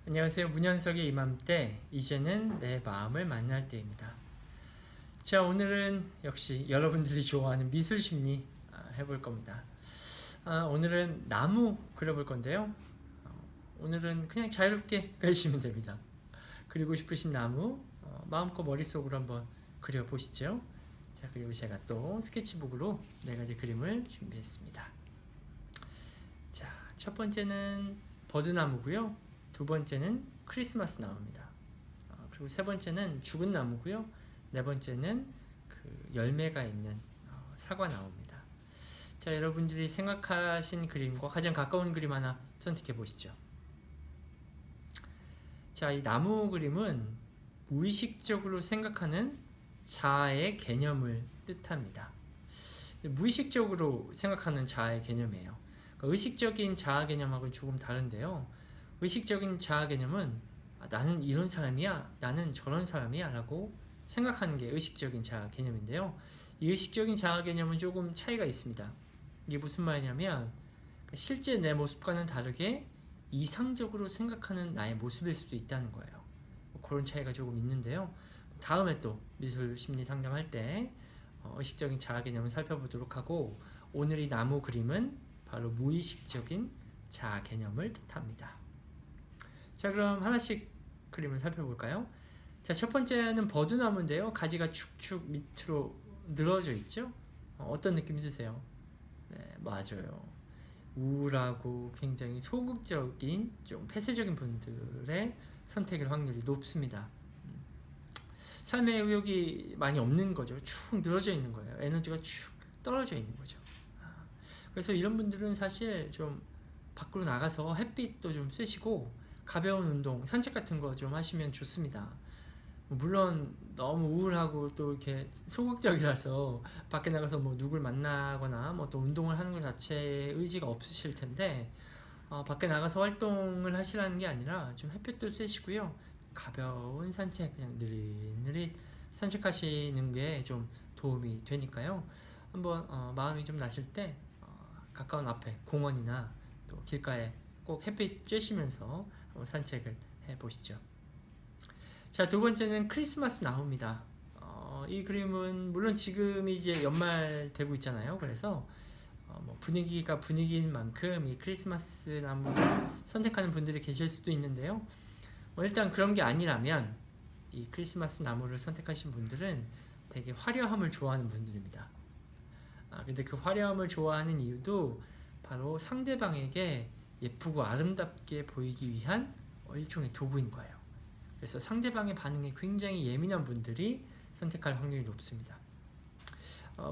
안녕하세요. 문현석의 이맘때, 이제는 내 마음을 만날 때입니다. 자, 오늘은 역시 여러분들이 좋아하는 미술심리 해볼 겁니다. 오늘은 나무 그려볼 건데요. 오늘은 그냥 자유롭게 그리시면 됩니다. 그리고 싶으신 나무 마음껏 머릿속으로 한번 그려보시죠. 자, 그리고 제가 또 스케치북으로 4가지 그림을 준비했습니다. 자, 첫 번째는 버드나무고요. 두 번째는 크리스마스 나무입니다. 그리고 세 번째는 죽은 나무고요. 네 번째는 그 열매가 있는 사과 나무입니다. 자, 여러분들이 생각하신 그림과 가장 가까운 그림 하나 선택해 보시죠. 자, 이 나무 그림은 무의식적으로 생각하는 자아의 개념을 뜻합니다. 무의식적으로 생각하는 자아의 개념이에요. 그러니까 의식적인 자아 개념하고는 조금 다른데요. 의식적인 자아 개념은 나는 이런 사람이야, 나는 저런 사람이야 라고 생각하는 게 의식적인 자아 개념인데요. 이 의식적인 자아 개념은 조금 차이가 있습니다. 이게 무슨 말이냐면 실제 내 모습과는 다르게 이상적으로 생각하는 나의 모습일 수도 있다는 거예요. 그런 차이가 조금 있는데요. 다음에 또 미술 심리 상담할 때 의식적인 자아 개념을 살펴보도록 하고, 오늘 이 나무 그림은 바로 무의식적인 자아 개념을 뜻합니다. 자, 그럼 하나씩 그림을 살펴볼까요? 자, 첫 번째는 버드나무인데요. 가지가 축축 밑으로 늘어져 있죠? 어떤 느낌이 드세요? 네, 맞아요. 우울하고 굉장히 소극적인, 좀 폐쇄적인 분들의 선택일 확률이 높습니다. 삶의 의욕이 많이 없는 거죠. 축 늘어져 있는 거예요. 에너지가 축 떨어져 있는 거죠. 그래서 이런 분들은 사실 좀 밖으로 나가서 햇빛도 좀 쐬시고 가벼운 운동, 산책 같은 거 좀 하시면 좋습니다. 물론 너무 우울하고 또 이렇게 소극적이라서 밖에 나가서 뭐 누굴 만나거나 뭐 또 운동을 하는 것 자체에 의지가 없으실 텐데, 밖에 나가서 활동을 하시라는 게 아니라 좀 햇빛도 쐬시고요. 가벼운 산책, 그냥 느릿느릿 산책하시는 게 좀 도움이 되니까요. 한번 마음이 좀 나실 때 가까운 앞에 공원이나 또 길가에 꼭 햇빛 쬐시면서 한번 산책을 해보시죠. 자, 두 번째는 크리스마스 나무입니다. 이 그림은 물론 지금이 이제 연말 되고 있잖아요. 그래서 뭐 분위기가 분위기인 만큼 이 크리스마스 나무를 선택하는 분들이 계실 수도 있는데요. 일단 그런 게 아니라면 이 크리스마스 나무를 선택하신 분들은 되게 화려함을 좋아하는 분들입니다. 근데 그 화려함을 좋아하는 이유도 바로 상대방에게 예쁘고 아름답게 보이기 위한 일종의 도구인 거예요. 그래서 상대방의 반응에 굉장히 예민한 분들이 선택할 확률이 높습니다.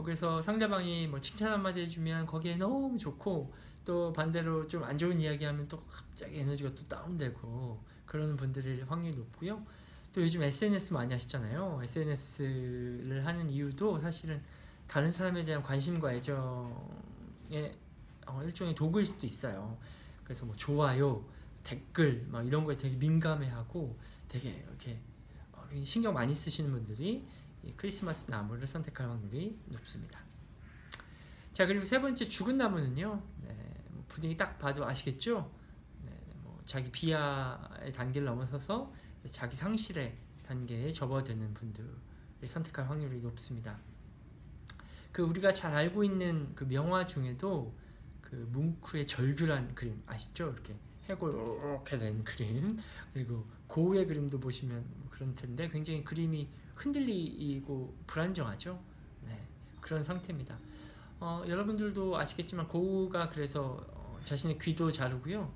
그래서 상대방이 뭐 칭찬 한마디 해주면 거기에 너무 좋고, 또 반대로 좀 안 좋은 이야기 하면 또 갑자기 에너지가 또 다운되고 그러는 분들일 확률이 높고요. 또 요즘 SNS 많이 하시잖아요. SNS를 하는 이유도 사실은 다른 사람에 대한 관심과 애정의 일종의 도구일 수도 있어요. 그래서 뭐 좋아요, 댓글 막 이런 거에 되게 민감해하고 되게 이렇게 신경 많이 쓰시는 분들이 이 크리스마스 나무를 선택할 확률이 높습니다. 자, 그리고 세 번째 죽은 나무는요. 뭐 분위기 딱 봐도 아시겠죠? 뭐 자기 비하의 단계를 넘어서서 자기 상실의 단계에 접어드는 분들을 선택할 확률이 높습니다. 그 우리가 잘 알고 있는 그 명화 중에도 그 뭉크의 절규란 그림 아시죠? 이렇게 해골 이렇게 된 그림, 그리고 고우의 그림도 보시면 그런 텐데 굉장히 그림이 흔들리고 불안정하죠. 네, 그런 상태입니다. 여러분들도 아시겠지만 고우가 그래서 자신의 귀도 자르고요.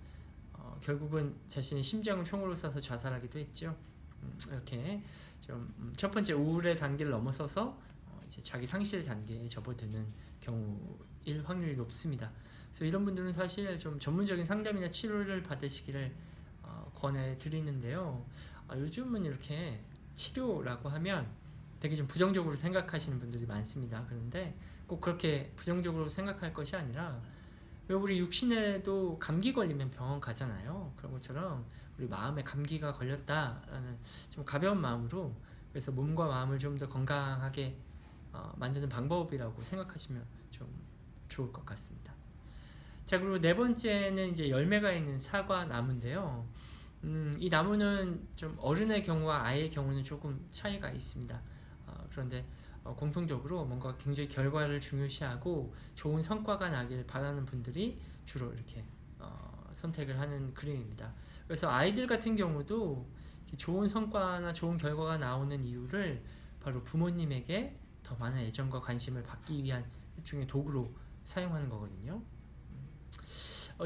결국은 자신의 심장을 총으로 쏴서 자살하기도 했죠. 이렇게 좀 첫 번째 우울의 단계를 넘어서서 이제 자기 상실 단계에 접어드는 경우일 확률이 높습니다. 그래서 이런 분들은 사실 좀 전문적인 상담이나 치료를 받으시기를 권해드리는데요. 요즘은 이렇게 치료라고 하면 되게 좀 부정적으로 생각하시는 분들이 많습니다. 그런데 꼭 그렇게 부정적으로 생각할 것이 아니라, 왜 우리 육신에도 감기 걸리면 병원 가잖아요. 그런 것처럼 우리 마음에 감기가 걸렸다라는 좀 가벼운 마음으로, 그래서 몸과 마음을 좀 더 건강하게 만드는 방법이라고 생각하시면 좀 좋을 것 같습니다. 자, 그리고 네 번째는 이제 열매가 있는 사과 나무인데요. 이 나무는 좀 어른의 경우와 아이의 경우는 조금 차이가 있습니다. 그런데 공통적으로 뭔가 굉장히 결과를 중요시하고 좋은 성과가 나길 바라는 분들이 주로 이렇게 선택을 하는 그림입니다. 그래서 아이들 같은 경우도 좋은 성과나 좋은 결과가 나오는 이유를 바로 부모님에게 더 많은 애정과 관심을 받기 위한 일종의 도구로 사용하는 거거든요.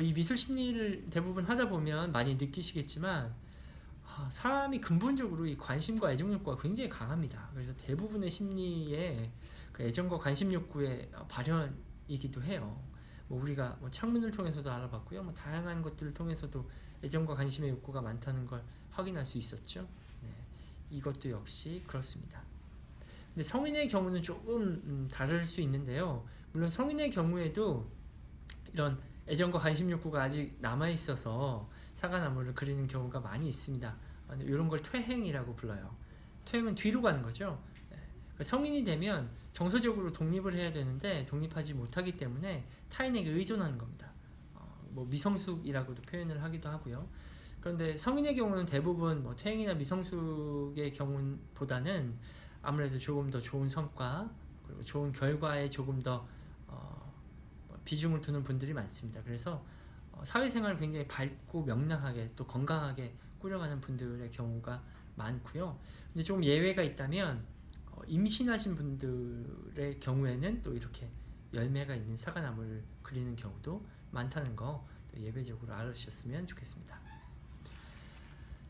이 미술 심리를 대부분 하다 보면 많이 느끼시겠지만 사람이 근본적으로 이 관심과 애정 욕구가 굉장히 강합니다. 그래서 대부분의 심리에 그 애정과 관심 욕구의 발현이기도 해요. 뭐 우리가 뭐 창문을 통해서도 알아봤고요. 뭐 다양한 것들을 통해서도 애정과 관심의 욕구가 많다는 걸 확인할 수 있었죠. 네, 이것도 역시 그렇습니다. 근데 성인의 경우는 조금 다를 수 있는데요. 물론 성인의 경우에도 이런 애정과 관심 욕구가 아직 남아있어서 사과나무를 그리는 경우가 많이 있습니다. 이런 걸 퇴행이라고 불러요. 퇴행은 뒤로 가는 거죠. 성인이 되면 정서적으로 독립을 해야 되는데 독립하지 못하기 때문에 타인에게 의존하는 겁니다. 뭐 미성숙이라고도 표현을 하기도 하고요. 그런데 성인의 경우는 대부분 뭐 퇴행이나 미성숙의 경우보다는 아무래도 조금 더 좋은 성과 그리고 좋은 결과에 조금 더 비중을 두는 분들이 많습니다. 그래서 사회생활을 굉장히 밝고 명랑하게 또 건강하게 꾸려가는 분들의 경우가 많고요. 근데 조금 예외가 있다면 임신하신 분들의 경우에는 또 이렇게 열매가 있는 사과나무를 그리는 경우도 많다는 거 예외적으로 알아주셨으면 좋겠습니다.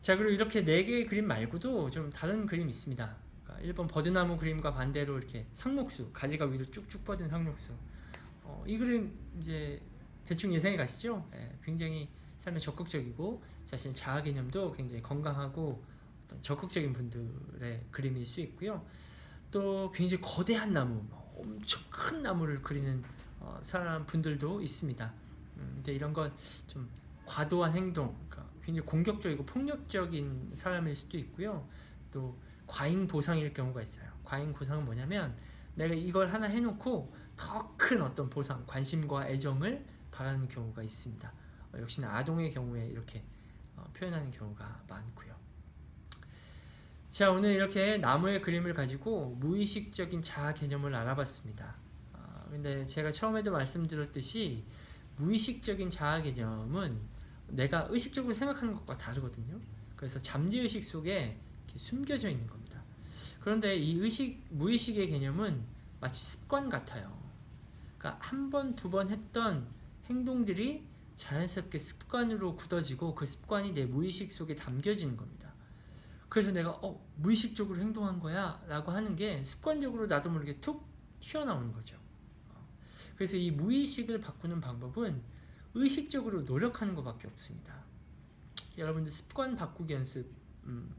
자, 그리고 이렇게 4개의 그림 말고도 좀 다른 그림이 있습니다. 그러니까 1번 버드나무 그림과 반대로 이렇게 상록수, 가지가 위로 쭉쭉 뻗은 상록수. 이 그림 이제 대충 예상이 가시죠? 굉장히 삶에 적극적이고 자신의 자아 개념도 굉장히 건강하고 어떤 적극적인 분들의 그림일 수 있고요. 또 굉장히 거대한 나무, 엄청 큰 나무를 그리는 사람 분들도 있습니다. 근데 이런 건 좀 과도한 행동, 그러니까 굉장히 공격적이고 폭력적인 사람일 수도 있고요. 또 과잉 보상일 경우가 있어요. 과잉 보상은 뭐냐면 내가 이걸 하나 해놓고 더 큰 어떤 보상, 관심과 애정을 바라는 경우가 있습니다. 역시나 아동의 경우에 이렇게 표현하는 경우가 많고요. 자, 오늘 이렇게 나무의 그림을 가지고 무의식적인 자아 개념을 알아봤습니다. 근데 제가 처음에도 말씀드렸듯이 무의식적인 자아 개념은 내가 의식적으로 생각하는 것과 다르거든요. 그래서 잠재의식 속에 숨겨져 있는 겁니다. 그런데 이 무의식의 개념은 마치 습관 같아요. 그러니까 한 번, 두 번 했던 행동들이 자연스럽게 습관으로 굳어지고 그 습관이 내 무의식 속에 담겨지는 겁니다. 그래서 내가 무의식적으로 행동한 거야 라고 하는 게 습관적으로 나도 모르게 툭 튀어나오는 거죠. 그래서 이 무의식을 바꾸는 방법은 의식적으로 노력하는 것밖에 없습니다. 여러분들 습관 바꾸기 연습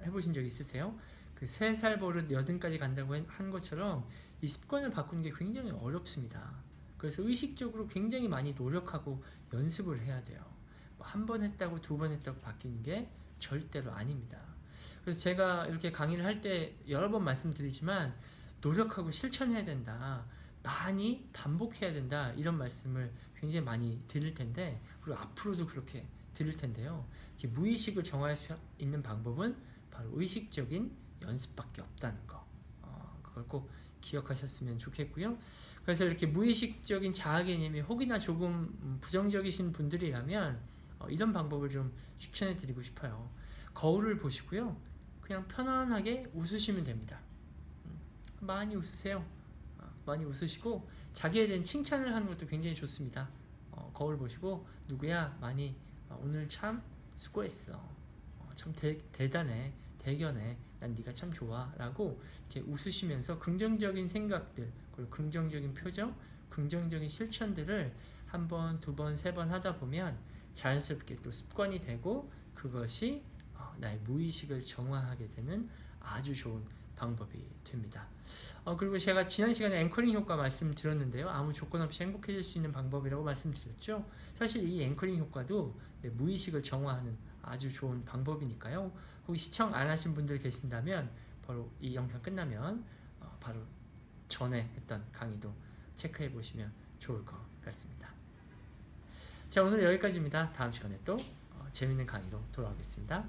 해보신 적 있으세요? 그 3살 버릇 8까지 간다고 한 것처럼 이 습관을 바꾸는 게 굉장히 어렵습니다. 그래서 의식적으로 굉장히 많이 노력하고 연습을 해야 돼요. 한 번 했다고 2번 했다고 바뀌는 게 절대로 아닙니다. 그래서 제가 이렇게 강의를 할 때 여러 번 말씀드리지만 노력하고 실천해야 된다. 많이 반복해야 된다. 이런 말씀을 굉장히 많이 드릴 텐데 그리고 앞으로도 그렇게 드릴 텐데요. 무의식을 정할 수 있는 방법은 바로 의식적인 연습밖에 없다는 거. 그걸 꼭 기억하셨으면 좋겠고요. 그래서 이렇게 무의식적인 자아 개념이 혹이나 조금 부정적이신 분들이라면 이런 방법을 좀 추천해 드리고 싶어요. 거울을 보시고요. 그냥 편안하게 웃으시면 됩니다. 많이 웃으세요. 많이 웃으시고 자기에 대한 칭찬을 하는 것도 굉장히 좋습니다. 거울 보시고 누구야 많이 오늘 참 수고했어. 참 대단해. 대견해. 난 네가 참 좋아. 라고 이렇게 웃으시면서 긍정적인 생각들 그리고 긍정적인 표정, 긍정적인 실천들을 한 번, 2번, 3번 하다 보면 자연스럽게 또 습관이 되고 그것이 나의 무의식을 정화하게 되는 아주 좋은 방법이 됩니다. 그리고 제가 지난 시간에 앵커링 효과 말씀드렸는데요. 아무 조건 없이 행복해질 수 있는 방법이라고 말씀드렸죠. 사실 이 앵커링 효과도 내 무의식을 정화하는 아주 좋은 방법이니까요. 혹시 시청 안 하신 분들 계신다면 바로 이 영상 끝나면 바로 전에 했던 강의도 체크해 보시면 좋을 것 같습니다. 자, 오늘 여기까지입니다. 다음 시간에 또 재밌는 강의로 돌아오겠습니다.